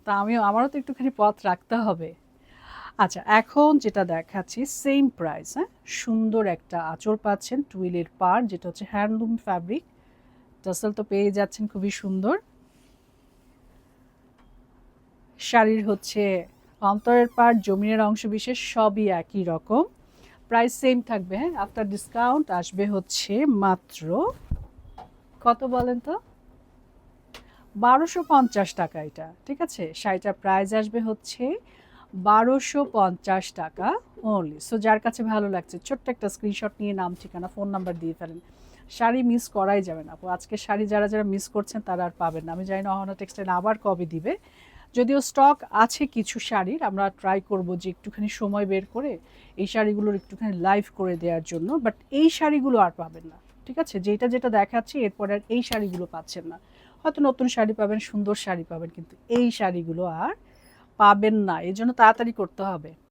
তা আমারও তো একটুখানি পথ রাখতে হবে। আচ্ছা, এখন যেটা দেখাচ্ছি সেম প্রাইস, হ্যাঁ? সুন্দর একটা আঁচল পাচ্ছেন, টুইলের পাড় যেটা হচ্ছে হ্যান্ডলুম ফ্যাব্রিক। টাসেল তো পেয়ে যাচ্ছেন খুবই সুন্দর। শাড়ির হচ্ছে অন্তরের পাড়, জমিনের অংশবিশেষ সবই একই রকম। প্রাইস সেম থাকবে, হ্যাঁ? আফটার ডিসকাউন্ট আসবে হচ্ছে মাত্র কত বলেন তো? ১২৫০ টাকা এটা, ঠিক আছে? শাড়িটার প্রাইস আসবে হচ্ছে ১২৫০ টাকা অনলি। সো যার কাছে ভালো লাগছে ছোট্ট একটা স্ক্রিনশট নিয়ে নাম, ঠিকানা, ফোন নাম্বার দিয়ে ফেলেন। শাড়ি মিস করাই যাবে না আপু। আজকে শাড়ি যারা যারা মিস করছেন তারা আর পাবেন না। আমি জানি না অহনা টেক্সটাইল আবার কবে দিবে। যদিও স্টক আছে কিছু শাড়ির, আমরা ট্রাই করব যে একটুখানি সময় বের করে এই শাড়িগুলোর একটুখানি লাইভ করে দেওয়ার জন্য, বাট এই শাড়িগুলো আর পাবেন না, ঠিক আছে? যেটা যেটা দেখাচ্ছি এরপর আর এই শাড়িগুলো পাচ্ছেন না। হয়তো নতুন শাড়ি পাবেন, সুন্দর শাড়ি পাবেন, কিন্তু এই শাড়িগুলো আর পাবেন না। এই জন্য তাড়াতাড়ি করতে হবে।